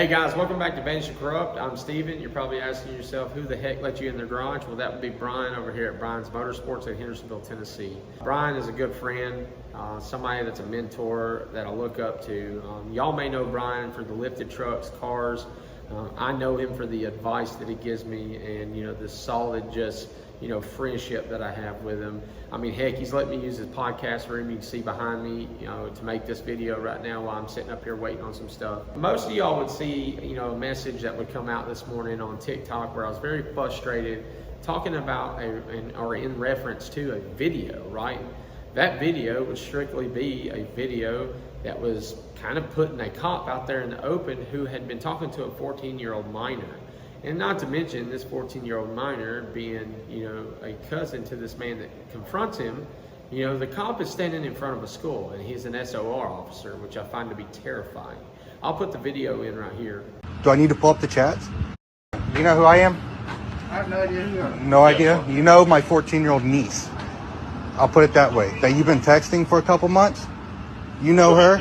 Hey guys, welcome back to Banish the Corrupt. I'm Steven. You're probably asking yourself, who the heck let you in their garage? Well, that would be Brian over here at Brian's Motorsports in Hendersonville, Tennessee. Brian is a good friend, somebody that's a mentor that I look up to. Y'all may know Brian for the lifted trucks, cars. I know him for the advice that he gives me and, this solid friendship that I have with him. I mean, heck, he's let me use his podcast room. You can see behind me, to make this video right now while I'm sitting up here waiting on some stuff. Most of y'all would see, a message that would come out this morning on TikTok where I was very frustrated talking about or in reference to a video, right? That video would strictly be a video that was kind of putting a cop out there in the open who had been talking to a 14-year-old minor. And not to mention this 14-year-old minor being, a cousin to this man that confronts him. The cop is standing in front of a school and he's an SOR officer, which I find to be terrifying. I'll put the video in right here. Do I need to pull up the chats? You know who I am? I have no idea who you are. No idea? You know my 14-year-old niece. I'll put it that way. That you've been texting for a couple months? You know her?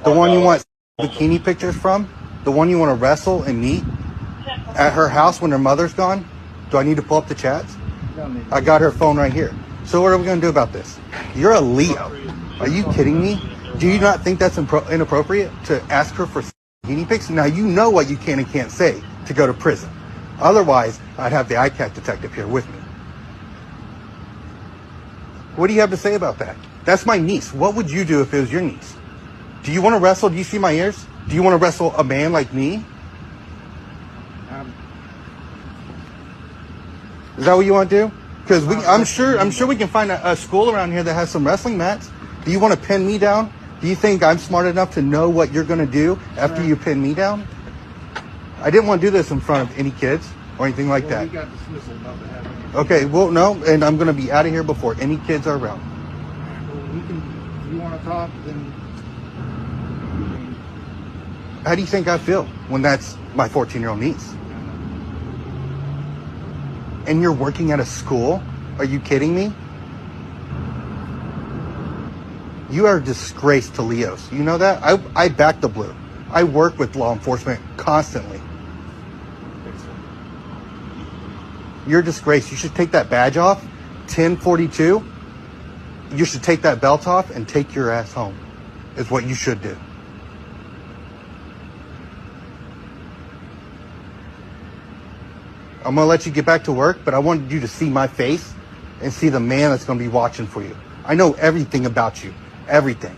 The one you want bikini pictures from? The one you want to wrestle and meet? At her house when her mother's gone? Do I need to pull up the chats? I got her phone right here. So what are we going to do about this? You're a Leo. Are you kidding me? Do you not think that's inappropriate to ask her for bikini pics? Now you know what you can and can't say to go to prison. Otherwise, I'd have the ICAC detective here with me. What do you have to say about that? That's my niece. What would you do if it was your niece? Do you want to wrestle? Do you see my ears? Do you want to wrestle a man like me? Is that what you want to do? Because I'm sure we can find a school around here that has some wrestling mats. Do you want to pin me down? Do you think I'm smart enough to know what you're going to do after you pin me down? I didn't want to do this in front of any kids or anything like that. You got dismissal about to happen. Okay, well, no, and I'm going to be out of here before any kids are around. Well, if you want to talk, then... How do you think I feel when that's my 14-year-old niece? And you're working at a school? Are you kidding me? You are a disgrace to Leos. You know that? I back the blue. I work with law enforcement constantly. You're a disgrace. You should take that badge off. 1042. You should take that belt off and take your ass home. Is what you should do. I'm going to let you get back to work, but I wanted you to see my face and see the man that's going to be watching for you. I know everything about you. Everything.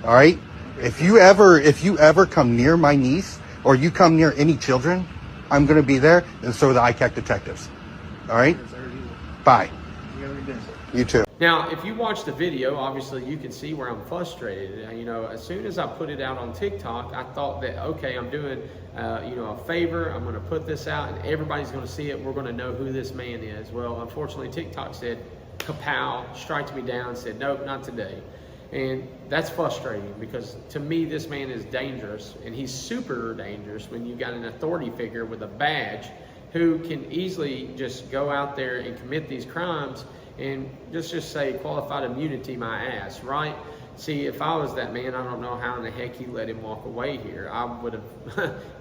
All right? If you ever come near my niece or you come near any children, I'm going to be there, and so are the ICAC detectives. All right? Bye. You too. Now, if you watch the video, obviously you can see where I'm frustrated. As soon as I put it out on TikTok, I thought that, okay, I'm doing, a favor. I'm going to put this out and everybody's going to see it. We're going to know who this man is. Well, unfortunately, TikTok said, kapow, striked me down, said, nope, not today. And that's frustrating because to me, this man is dangerous and he's super dangerous when you got an authority figure with a badge who can easily just go out there and commit these crimes and just say qualified immunity my ass, right? See, if I was that man, I don't know how in the heck he let him walk away here. I would have,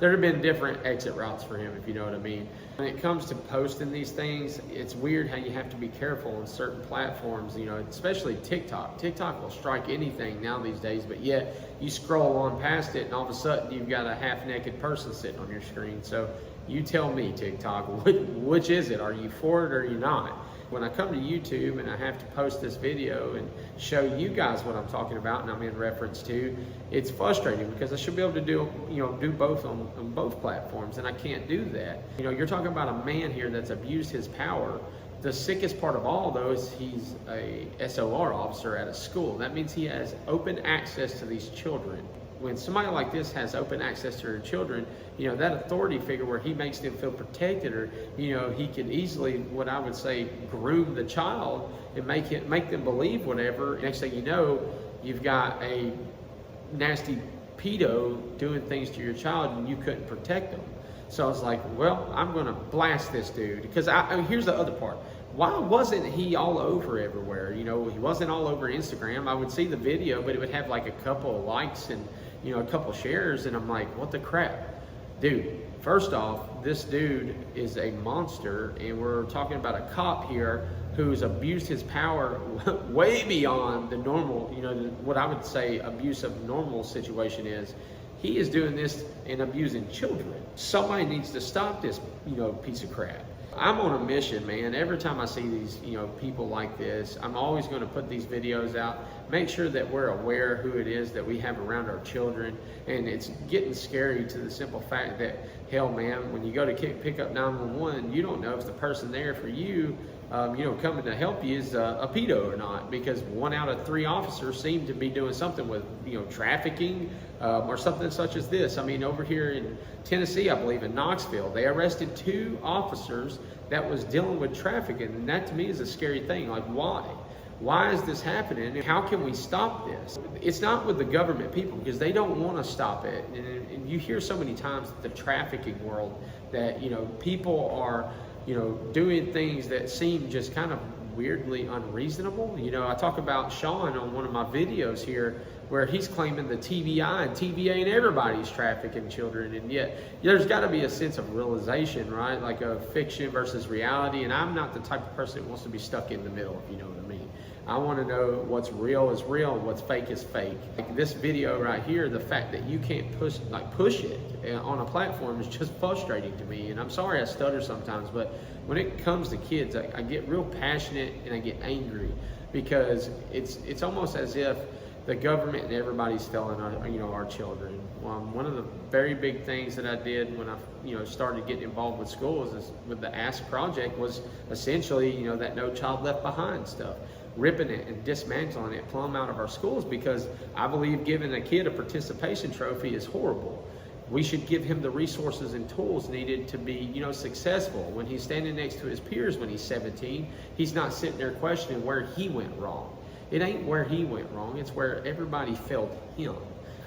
there'd have been different exit routes for him, if you know what I mean. When it comes to posting these things, it's weird how you have to be careful on certain platforms, especially TikTok. TikTok will strike anything now these days, but yet you scroll on past it and all of a sudden you've got a half-naked person sitting on your screen. So you tell me, TikTok, which is it? Are you for it or are you not? When I come to YouTube and I have to post this video and show you guys what I'm talking about and I'm in reference to, it's frustrating because I should be able to do both on both platforms, and I can't do that. You're talking about a man here that's abused his power. The sickest part of all, though, is he's a SOR officer at a school. That means he has open access to these children. When somebody like this has open access to their children, that authority figure where he makes them feel protected, or, he can easily, what I would say, groom the child and make them believe whatever. Next thing you know, you've got a nasty pedo doing things to your child and you couldn't protect them. So I was like, well, I'm going to blast this dude. Because here's the other part. Why wasn't he all over everywhere? He wasn't all over Instagram. I would see the video, but it would have like a couple of likes and, a couple shares. And I'm like, what the crap? Dude, first off, this dude is a monster, and we're talking about a cop here who's abused his power way beyond the normal, what I would say abuse of normal situation is. He is doing this and abusing children. Somebody needs to stop this, piece of crap. I'm on a mission, man. Every time I see these, people like this, I'm always going to put these videos out, make sure that we're aware who it is that we have around our children. And it's getting scary to the simple fact that, hell, man, when you go to pick up 911, you don't know if the person there for you, coming to help you is a pedo or not, because 1 out of 3 officers seem to be doing something with, trafficking or something such as this. I mean, over here in Tennessee, I believe in Knoxville, they arrested 2 officers that was dealing with trafficking, and that to me is a scary thing. Like, why? Why is this happening? How can we stop this? It's not with the government people, because they don't want to stop it. And you hear so many times the trafficking world that, people are, doing things that seem just kind of weirdly unreasonable. I talk about Sean on one of my videos here where he's claiming the TBI and TVA and everybody's trafficking children, and yet there's got to be a sense of realization, right? Like a fiction versus reality, and I'm not the type of person that wants to be stuck in the middle, if you know what I mean. I want to know what's real is real and what's fake is fake. Like this video right here, the fact that you can't push it on a platform is just frustrating to me. And I'm sorry I stutter sometimes, but when it comes to kids, I get real passionate and I get angry, because it's almost as if the government and everybody's failing our children. One of the very big things that I did when I started getting involved with schools is with the ASK project was essentially that No Child Left Behind stuff, ripping it and dismantling it plumb out of our schools, because I believe giving a kid a participation trophy is horrible. We should give him the resources and tools needed to be, successful. When he's standing next to his peers when he's 17, he's not sitting there questioning where he went wrong. It ain't where he went wrong, it's where everybody failed him.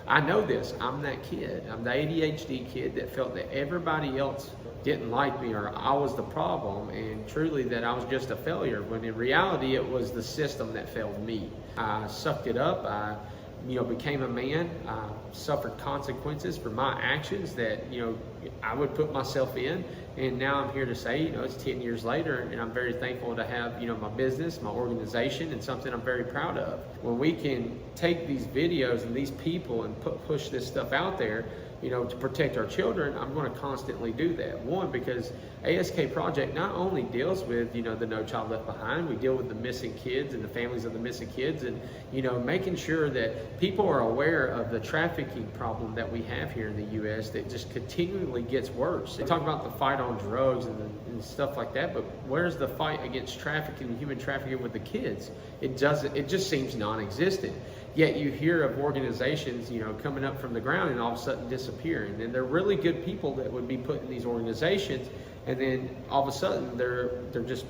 I know this, I'm that kid. I'm the ADHD kid that felt that everybody else didn't like me or I was the problem, and truly that I was just a failure, when in reality it was the system that failed me. I sucked it up, I became a man, I suffered consequences for my actions that, I would put myself in. And now I'm here to say, it's 10 years later, and I'm very thankful to have, my business, my organization, and something I'm very proud of. When we can take these videos and these people and push this stuff out there, to protect our children, I'm going to constantly do that. One, because ASK Project not only deals with, the No Child Left Behind, we deal with the missing kids and the families of the missing kids, and, making sure that people are aware of the trafficking problem that we have here in the U.S. that just continually gets worse. They talk about the fight on drugs and stuff like that, but where's the fight against trafficking, human trafficking with the kids? It just seems non-existent. Yet you hear of organizations, coming up from the ground and all of a sudden disappearing. And they're really good people that would be put in these organizations, and then all of a sudden they're just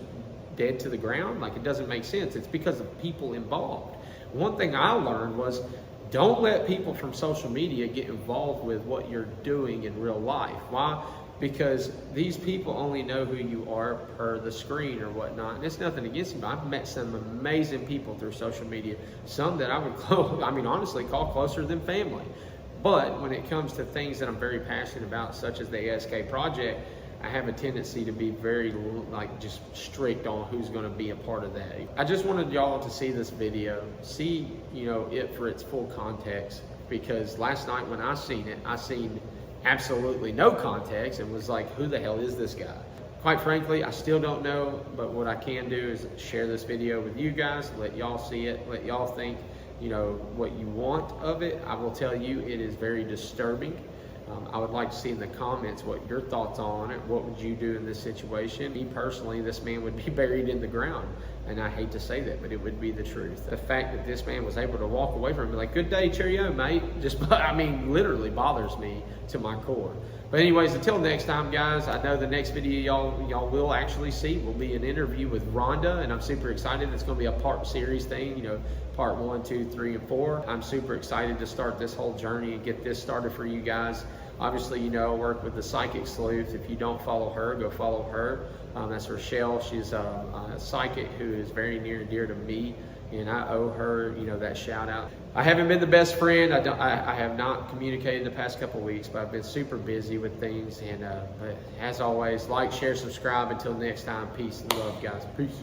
dead to the ground. Like, it doesn't make sense. It's because of people involved. One thing I learned was, don't let people from social media get involved with what you're doing in real life. Why? Because these people only know who you are per the screen or whatnot. And it's nothing against them. I've met some amazing people through social media, some that I would honestly call closer than family. But when it comes to things that I'm very passionate about, such as the ASK Project, I have a tendency to be very just strict on who's going to be a part of that. I just wanted y'all to see this video, see it for its full context, because last night when I seen absolutely no context and was like, who the hell is this guy? Quite frankly, I still don't know, but what I can do is share this video with you guys, let y'all see it, let y'all think, what you want of it. I will tell you, it is very disturbing. I would like to see in the comments what your thoughts are on it. What would you do in this situation? Me personally, this man would be buried in the ground. And I hate to say that, but it would be the truth. The fact that this man was able to walk away from him and be like, good day, cheerio, mate, just, literally bothers me to my core. But anyways, until next time, guys, I know the next video y'all will actually see will be an interview with Rhonda, and I'm super excited. It's going to be a part series thing, part 1, 2, 3, and 4. I'm super excited to start this whole journey and get this started for you guys. Obviously, I work with the Psychic Sleuth. If you don't follow her, go follow her. That's Rochelle. She's a psychic who is very near and dear to me. and I owe her, you know, that shout out. I haven't been the best friend. I have not communicated the past couple weeks, but I've been super busy with things. And but as always, like, share, subscribe. Until next time, peace and love, guys. Peace.